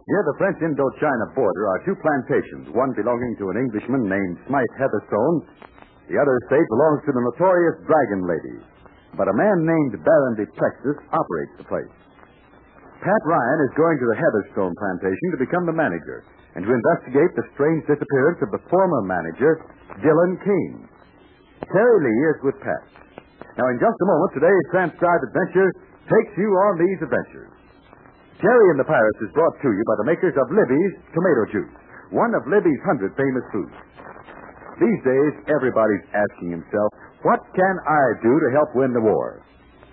Near the French Indochina border are two plantations, one belonging to an Englishman named Smythe Heatherstone. The other estate belongs to the notorious Dragon Lady. But a man named Baron de Plexus operates the place. Pat Ryan is going to the Heatherstone plantation to become the manager and to investigate the strange disappearance of the former manager, Dylan Kane. Terry Lee is with Pat. Now, in just a moment, today's transcribed adventure takes you on these adventures. Terry and the Pirates is brought to you by the makers of Libby's Tomato Juice, one of Libby's 100 famous foods. These days, everybody's asking himself, what can I do to help win the war?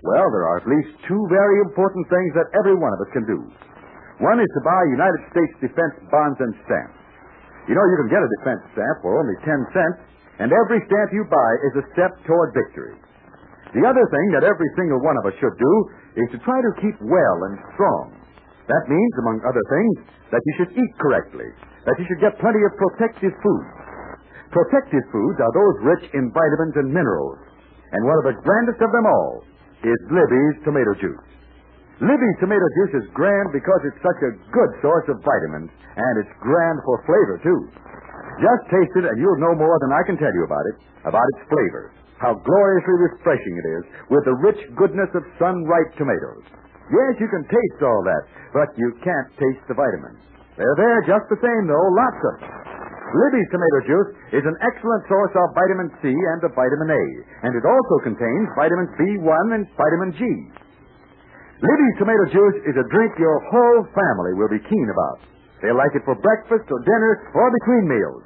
Well, there are at least two very important things that every one of us can do. One is to buy United States defense bonds and stamps. You know, you can get a defense stamp for only 10 cents, and every stamp you buy is a step toward victory. The other thing that every single one of us should do is to try to keep well and strong. That means, among other things, that you should eat correctly, that you should get plenty of protective foods. Protective foods are those rich in vitamins and minerals, and one of the grandest of them all is Libby's Tomato Juice. Libby's Tomato Juice is grand because it's such a good source of vitamins, and it's grand for flavor, too. Just taste it, and you'll know more than I can tell you about its flavor, how gloriously refreshing it is with the rich goodness of sun-ripe tomatoes. Yes, you can taste all that, but you can't taste the vitamins. They're there just the same, though, lots of them. Libby's Tomato Juice is an excellent source of vitamin C and of vitamin A, and it also contains vitamins B1 and vitamin G. Libby's Tomato Juice is a drink your whole family will be keen about. They'll like it for breakfast or dinner or between meals.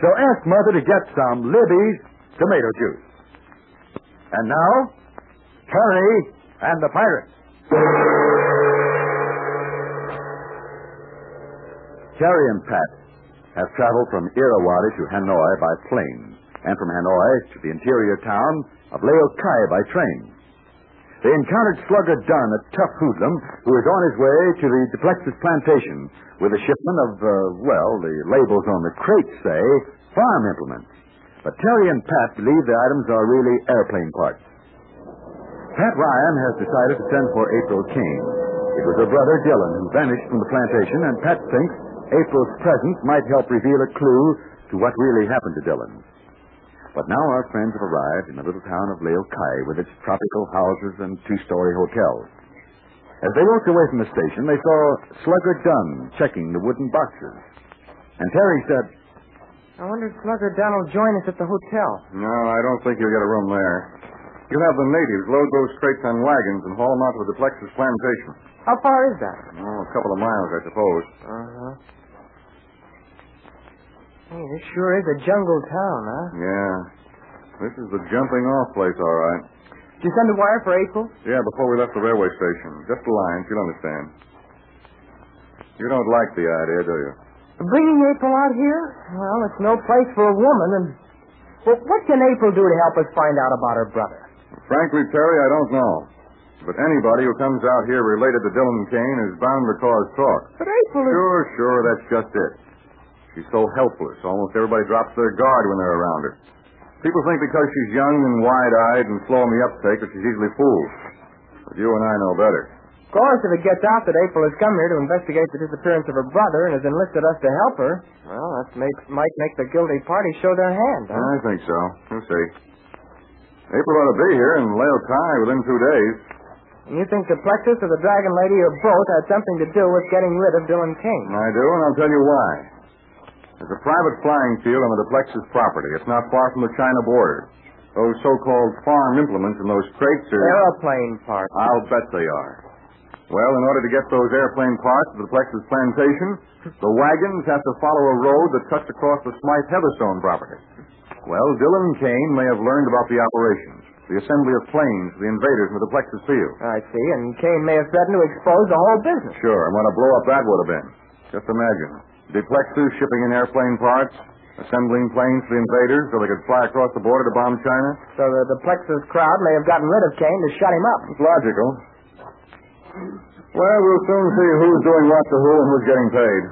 So ask Mother to get some Libby's Tomato Juice. And now, Terry and the Pirates. Terry and Pat have traveled from Irrawaddy to Hanoi by plane, and from Hanoi to the interior town of Laokai by train. They encountered Slugger Dunn, a tough hoodlum, who was on his way to the Duplexis plantation with a shipment of, the labels on the crates say, farm implements. But Terry and Pat believe the items are really airplane parts. Pat Ryan has decided to send for April Kane. It was her brother, Dylan, who vanished from the plantation, and Pat thinks April's presence might help reveal a clue to what really happened to Dylan. But now our friends have arrived in the little town of Laokai with its tropical houses and two-story hotels. As they walked away from the station, they saw Slugger Dunn checking the wooden boxes. And Terry said, I wonder if Slugger Dunn will join us at the hotel. No, I don't think you'll get a room there. You'll have the natives load those crates on wagons and haul them out to the Duplexis plantation. How far is that? Oh, a couple of miles, I suppose. Uh-huh. Hey, this sure is a jungle town, huh? Yeah. This is the jumping-off place, all right. Did you send a wire for April? Yeah, before we left the railway station. Just a line, she'll understand. You don't like the idea, do you? Bringing April out here? Well, it's no place for a woman, and... Well, what can April do to help us find out about her brother? Frankly, Terry, I don't know. But anybody who comes out here related to Dylan Kane is bound to cause talk. But April is... Sure, that's just it. She's so helpless. Almost everybody drops their guard when they're around her. People think because she's young and wide-eyed and slow on the uptake that she's easily fooled. But you and I know better. Of course, if it gets out that April has come here to investigate the disappearance of her brother and has enlisted us to help her, well, that might make the guilty party show their hand, huh? I think so. We'll see. April ought to be here in Laokai within 2 days. And you think the Plexus or the Dragon Lady or both had something to do with getting rid of Dylan Kane? I do, and I'll tell you why. There's a private flying field on the Duplexis property. It's not far from the China border. Those so-called farm implements in those crates are... Airplane parts. I'll bet they are. Well, in order to get those airplane parts to the Duplexis plantation, the wagons have to follow a road that cuts across the Smythe Heatherstone property. Well, Dylan Kane may have learned about the operations, the assembly of planes for the invaders in the Duplexis field. I see, and Kane may have threatened to expose the whole business. Sure, and what a blow-up that would have been. Just imagine. Duplexis shipping in airplane parts, assembling planes for the invaders so they could fly across the border to bomb China. So the Plexus crowd may have gotten rid of Kane to shut him up. It's logical. Well, we'll soon see who's doing what to who and who's getting paid.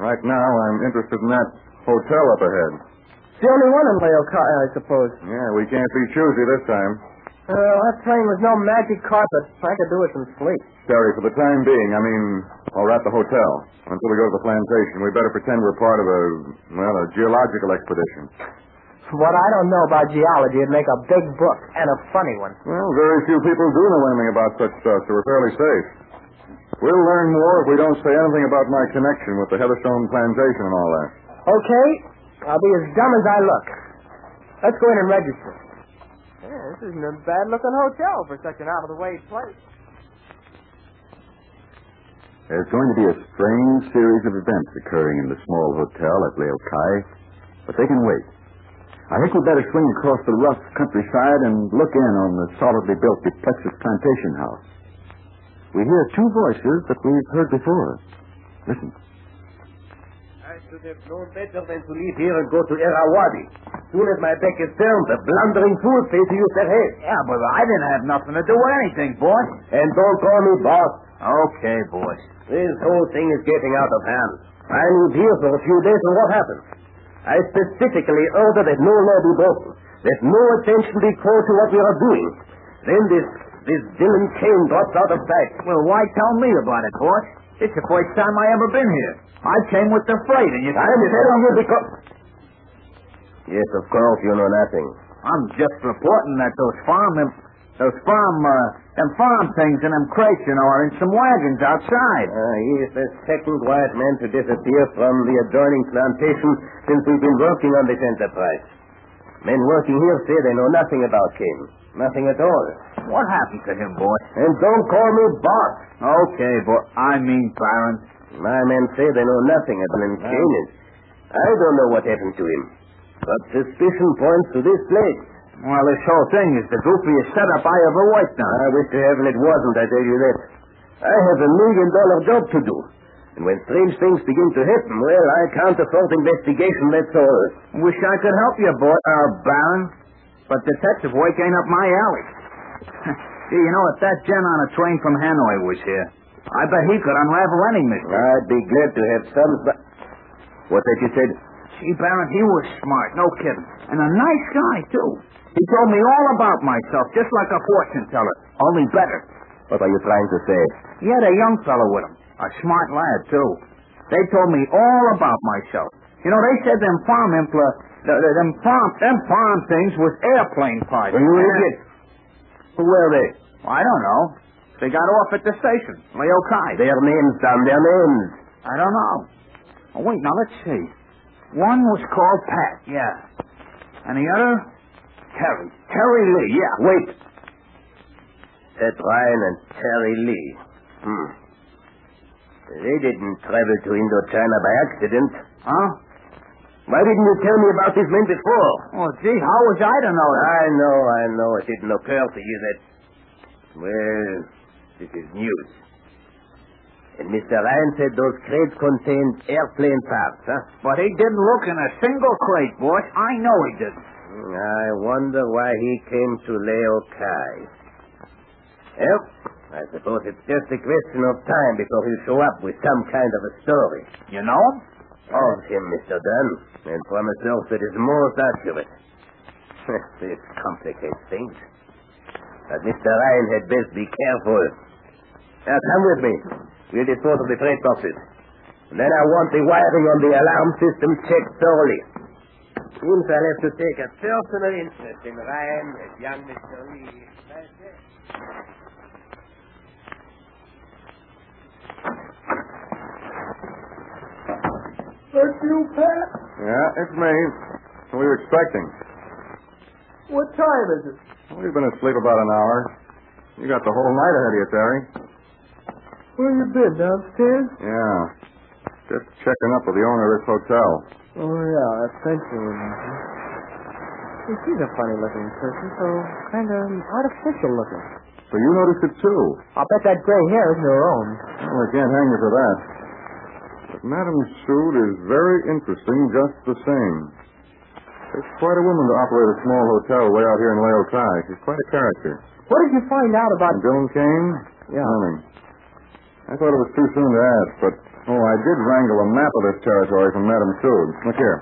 Right now, I'm interested in that hotel up ahead. It's the only one in Laokai, I suppose. Yeah, we can't be choosy this time. That plane was no magic carpet. I could do with some sleep. Terry, for the time being, or at the hotel, until we go to the plantation, we better pretend we're part of a geological expedition. What I don't know about geology would make a big book, and a funny one. Well, very few people do know anything about such stuff, so we're fairly safe. We'll learn more if we don't say anything about my connection with the Heatherstone plantation and all that. Okay. I'll be as dumb as I look. Let's go in and register. Yeah, this isn't a bad-looking hotel for such an out-of-the-way place. There's going to be a strange series of events occurring in the small hotel at Leo Kai, but they can wait. I think we'd better swing across the rough countryside and look in on the solidly built Duplexis plantation house. We hear two voices that we've heard before. Listen. I should have known better than to leave here and go to Irrawaddy. Soon as my back is turned, the blundering fools say to use their head. Yeah, but I didn't have nothing to do with anything, boss. And don't call me boss. Okay, boss. This whole thing is getting out of hand. I lived here for a few days, and what happened? I specifically ordered that no law be broken, that no attention be called to what we are doing. Then this villain Kane drops out of sight. Well, why tell me about it, boss? It's the first time I ever been here. I came with the freight, and you... I'm telling you because... Yes, of course, you know nothing. I'm just reporting that them farm things and them crates, are in some wagons outside. He is the second white man to disappear from the adjoining plantation since we've been working on this enterprise. Men working here say they know nothing about Kane. Nothing at all. What happened to him, boy? And don't call me boss. Okay, boy. I mean, Baron. My men say they know nothing about Kane. I don't know what happened to him. But suspicion points to this place. Well, this whole thing is the goofiest setup I ever worked on. I wish to heaven it wasn't, I tell you that. I have $1 million job to do. And when strange things begin to happen, well, I can't afford investigation, that's all. Wish I could help you, Baron. But detective work ain't up my alley. Gee, if that gent on a train from Hanoi was here, I bet he could unravel any mystery. I'd be glad to have some... What that you said? Gee, Baron, he was smart, no kidding. And a nice guy, too. He told me all about myself, just like a fortune teller, only better. What are you trying to say? He had a young fellow with him, a smart lad, too. They told me all about myself. They said them farm things was airplane parts. Well, you idiot. Who were they? I don't know. They got off at the station, Leo Kai. Their names, Tom, their names. I don't know. Oh, wait, now let's see. One was called Pat, yeah. And the other, Terry. Terry Lee, yeah. Wait. Pat Ryan and Terry Lee. They didn't travel to Indochina by accident. Huh? Why didn't you tell me about these men before? Oh, gee, how was I to know that? I know. It didn't occur to you that... Well, this is news. And Mr. Ryan said those crates contained airplane parts, huh? But he didn't look in a single crate, boss. I know he didn't. I wonder why he came to Leo Kai. Well, I suppose it's just a question of time before he'll show up with some kind of a story. You know him? Of him, Mr. Dunn, and from a source that is most accurate. This complicates things. But Mr. Ryan had best be careful. Now, come with me. We'll dispose of the freight boxes. And then I want the wiring on the alarm system checked thoroughly. Seems I'll have to take a personal interest in Ryan and young Mr. Lee. That's you, Pat? Yeah, it's me. What were you expecting? What time is it? Well, you've been asleep about an hour. You got the whole night ahead of you, Terry. Where you been, downstairs? Yeah. Just checking up with the owner of this hotel. Oh, yeah, that fencing woman. She's a funny-looking person, so kind of artificial looking. So you noticed it, too? I'll bet that gray hair isn't her own. Well, I can't hang you for that. But Madame's suit is very interesting just the same. It's quite a woman to operate a small hotel way out here in Leo Kai. She's quite a character. What did you find out about... And Dylan Kane? Yeah. Morning. I thought it was too soon to ask, but... Oh, I did wrangle a map of this territory from Madame Sud. Look here.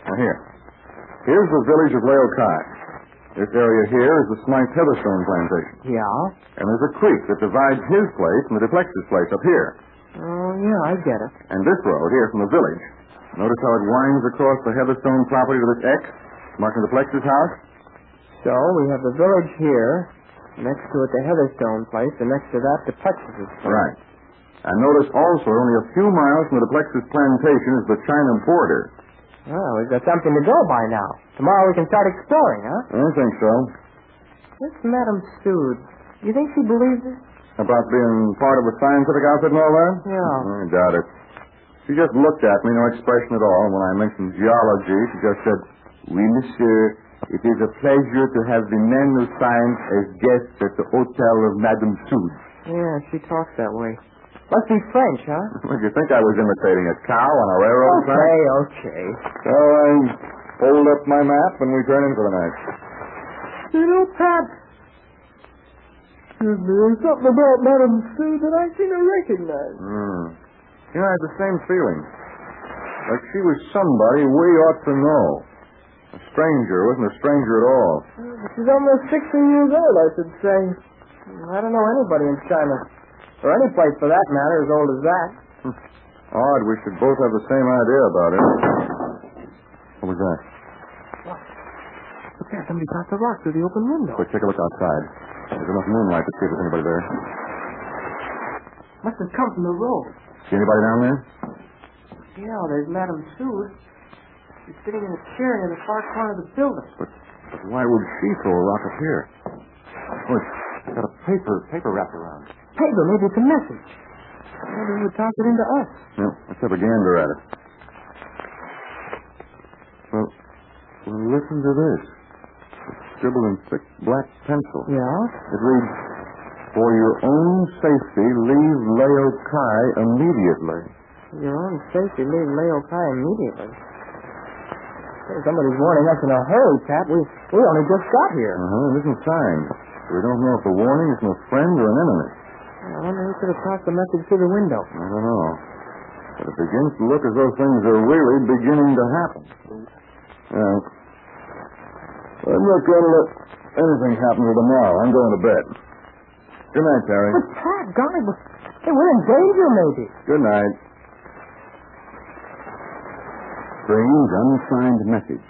Now, here. Here's the village of Leo Kai. This area here is the Smythe Heatherstone plantation. Yeah? And there's a creek that divides his place from the Duplex's place up here. Oh, yeah, I get it. And this road here from the village. Notice how it winds across the Heatherstone property to this X, marking the Duplex's house? So, we have the village here, next to it the Heatherstone place, and next to that the Duplex's place. Right. And notice also, only a few miles from the Duplex's plantation is the China border. Well, we've got something to go by now. Tomorrow we can start exploring, huh? I think so. This Madame Sood, you think she believes it? About being part of a scientific outfit and all that? Yeah. I doubt it. She just looked at me, no expression at all. And when I mentioned geology, she just said, "Oui, monsieur, it is a pleasure to have the men of science as guests at the hotel of Madame Sood." Yeah, she talks that way. Must be French, huh? What, you think I was imitating a cow on a railroad track? Okay. So I fold up my map and we turn in for the night. You know, Pat, excuse me, there's something about Madame Sood that I seem to recognize. You know, I had the same feeling. Like she was somebody we ought to know. A stranger wasn't a stranger at all. She's almost 60 years old, I should say. I don't know anybody in China, or any place for that matter, as old as that. Odd, we should both have the same idea about it. What was that? Look there, somebody passed the rock through the open window. Quick, take a look outside. There's enough moonlight to see if there's anybody there. Must have come from the road. See anybody down there? Yeah, there's Madame Sood. She's sitting in a chair near the far corner of the building. But why would she throw a rock up here? Oh, it's got a paper wrapped around. Paper, maybe it's a message. Maybe he would toss it into us. Yeah, let's have a gander at it. Well, listen to this. It's scribbled in thick black pencil. Yeah? It reads, "For your own safety, leave Leo Kai immediately." Your own safety, leave Leo Kai immediately. Hey, somebody's warning us in a hurry, Pat. We only just got here. It isn't signed. We don't know if the warning is from a friend or an enemy. I wonder who could have tossed the message through the window. I don't know. But it begins to look as though things are really beginning to happen. Yeah. I'm not going to let anything happen to tomorrow. I'm going to bed. Good night, Terry. But, Pat, golly, hey, we're in danger, maybe. Good night. Strange, unsigned message.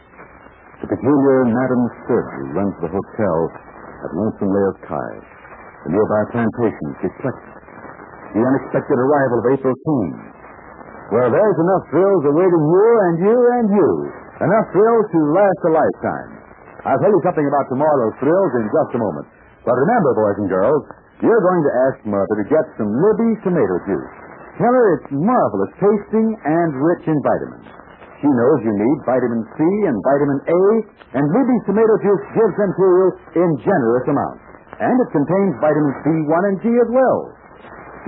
The peculiar Madame Sood, who runs the hotel at Lonesome Leo Kai, the nearby plantation, Duplex's. The unexpected arrival of April Keene. Well, there's enough thrills awaiting you and you and you. Enough thrills to last a lifetime. I'll tell you something about tomorrow's thrills in just a moment. But remember, boys and girls, you're going to ask Mother to get some Libby's tomato juice. Tell her it's marvelous tasting and rich in vitamins. She knows you need vitamin C and vitamin A, and Libby's tomato juice gives them to you in generous amounts. And it contains vitamin C1 and G as well.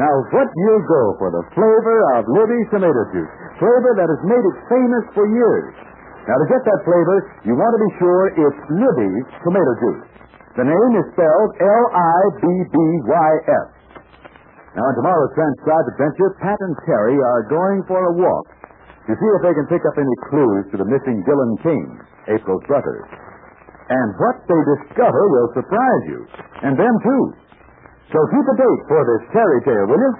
Now, what you'll go for the flavor of Libby's tomato juice, flavor that has made it famous for years. Now, to get that flavor, you want to be sure it's Libby's tomato juice. The name is spelled Libbys. Now, in tomorrow's transcribed adventure, Pat and Terry are going for a walk to see if they can pick up any clues to the missing Dylan King, April's brother. And what they discover will surprise you, and them too. So keep a date for this Terry tale, will you?